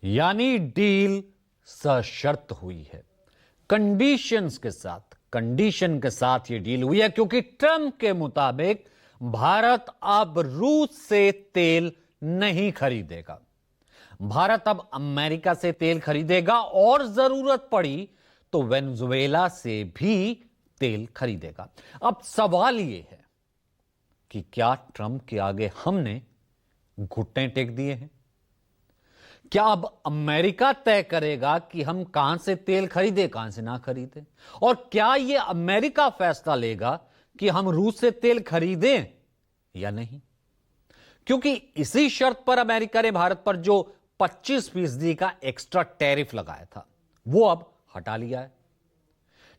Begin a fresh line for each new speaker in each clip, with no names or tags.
यानी डील सशर्त हुई है, कंडीशन के साथ ये डील हुई है, क्योंकि ट्रंप के मुताबिक भारत अब रूस से तेल नहीं खरीदेगा। भारत अब अमेरिका से तेल खरीदेगा और जरूरत पड़ी तो वेनेजुएला से भी तेल खरीदेगा। अब सवाल यह है कि क्या ट्रंप के आगे हमने घुटने टेक दिए हैं? क्या अब अमेरिका तय करेगा कि हम कहां से तेल खरीदें, कहां से ना खरीदें? और क्या यह अमेरिका फैसला लेगा कि हम रूस से तेल खरीदें या नहीं? क्योंकि इसी शर्त पर अमेरिका ने भारत पर जो 25% का एक्स्ट्रा टैरिफ लगाया था वो अब हटा लिया है,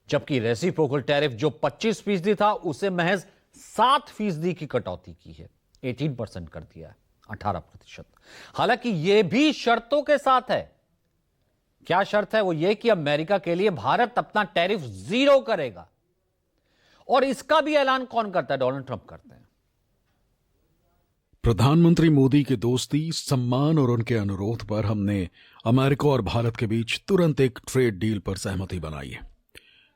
जबकि रेसिप्रोकल टैरिफ जो 25% था उसे महज 7% की कटौती की है, 18% कर दिया है, 18%। हालांकि यह भी शर्तों के साथ है। क्या शर्त है? वो यह कि अमेरिका के लिए भारत अपना टैरिफ 0 करेगा। और इसका भी ऐलान कौन करता है? डोनाल्ड ट्रंप करते हैं।
प्रधानमंत्री मोदी की दोस्ती, सम्मान और उनके अनुरोध पर हमने अमेरिका और भारत के बीच तुरंत एक ट्रेड डील पर सहमति बनाई है।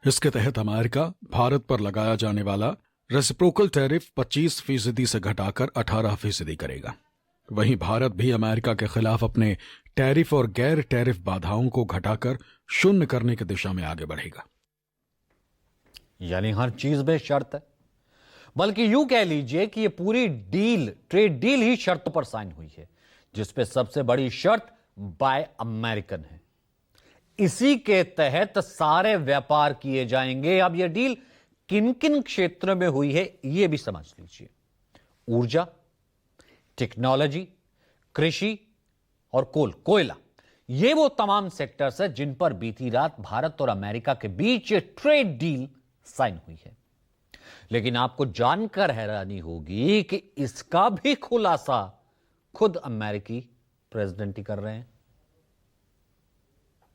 इसके तहत अमेरिका भारत पर लगाया जाने वाला रेसिप्रोकल टैरिफ 25% से घटाकर 18% करेगा। वहीं भारत भी अमेरिका के खिलाफ अपने टैरिफ और गैर टैरिफ बाधाओं को घटाकर 0 करने की दिशा में आगे बढ़ेगा।
यानी हर चीज में शर्त है, बल्कि यूं कह लीजिए कि यह पूरी डील, ट्रेड डील ही शर्तों पर साइन हुई है, जिसपे सबसे बड़ी शर्त बाय अमेरिकन है। इसी के तहत सारे व्यापार किए जाएंगे। अब यह डील किन किन क्षेत्रों में हुई है यह भी समझ लीजिए। ऊर्जा, टेक्नोलॉजी, कृषि और कोयला, ये वो तमाम सेक्टर्स हैं जिन पर बीती रात भारत और अमेरिका के बीच ट्रेड डील साइन हुई है। लेकिन आपको जानकर हैरानी होगी कि इसका भी खुलासा खुद अमेरिकी प्रेसिडेंट ही कर रहे हैं।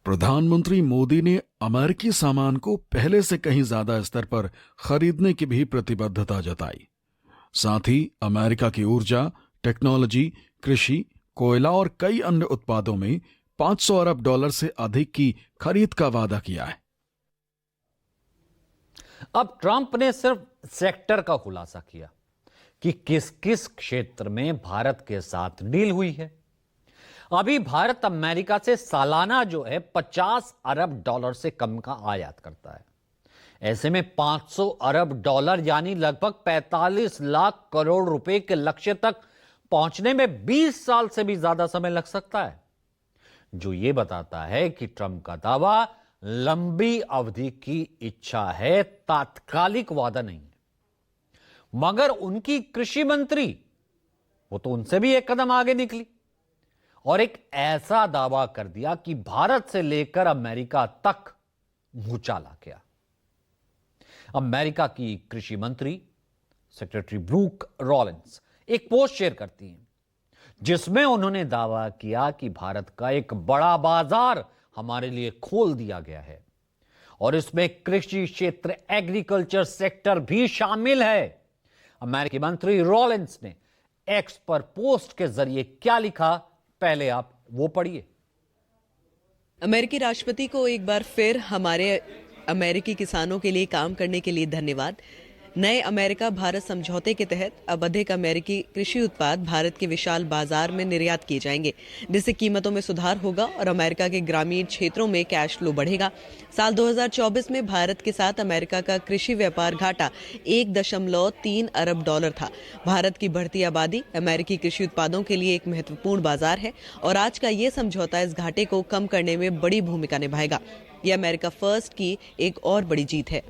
प्रधानमंत्री मोदी ने अमेरिकी सामान को पहले से कहीं ज्यादा स्तर पर खरीदने की भी प्रतिबद्धता जताई। साथ ही अमेरिका की ऊर्जा, टेक्नोलॉजी, कृषि, कोयला और कई अन्य उत्पादों में $500 अरब से अधिक की खरीद का वादा किया है।
अब ट्रंप ने सिर्फ सेक्टर का खुलासा किया कि किस किस क्षेत्र में भारत के साथ डील हुई है। अभी भारत अमेरिका से सालाना जो है $50 अरब से कम का आयात करता है। ऐसे में $500 अरब यानी लगभग 45 लाख करोड़ रुपए के लक्ष्य तक पहुंचने में 20 साल से भी ज्यादा समय लग सकता है, जो यह बताता है कि ट्रंप का दावा लंबी अवधि की इच्छा है, तात्कालिक वादा नहीं है। मगर उनकी कृषि मंत्री, वो तो उनसे भी एक कदम आगे निकली और एक ऐसा दावा कर दिया कि भारत से लेकर अमेरिका तक भूचाल आ गया। अमेरिका की कृषि मंत्री सेक्रेटरी ब्रूक रॉलिंस एक पोस्ट शेयर करती हैं, जिसमें उन्होंने दावा किया कि भारत का एक बड़ा बाजार हमारे लिए खोल दिया गया है और इसमें कृषि क्षेत्र, एग्रीकल्चर सेक्टर भी शामिल है। अमेरिकी मंत्री रॉलिंस ने एक्स पर पोस्ट के जरिए क्या लिखा, पहले आप वो पढ़िए।
अमेरिकी राष्ट्रपति को एक बार फिर हमारे अमेरिकी किसानों के लिए काम करने के लिए धन्यवाद। नए अमेरिका भारत समझौते के तहत अब अधिक अमेरिकी कृषि उत्पाद भारत के विशाल बाजार में निर्यात किए जाएंगे, जिससे कीमतों में सुधार होगा और अमेरिका के ग्रामीण क्षेत्रों में कैश फ्लो बढ़ेगा। साल 2024 में भारत के साथ अमेरिका का कृषि व्यापार घाटा $1.3 अरब था। भारत की बढ़ती आबादी अमेरिकी कृषि उत्पादों के लिए एक महत्वपूर्ण बाजार है और आज का ये समझौता इस घाटे को कम करने में बड़ी भूमिका निभाएगा। यह अमेरिका फर्स्ट की एक और बड़ी जीत है।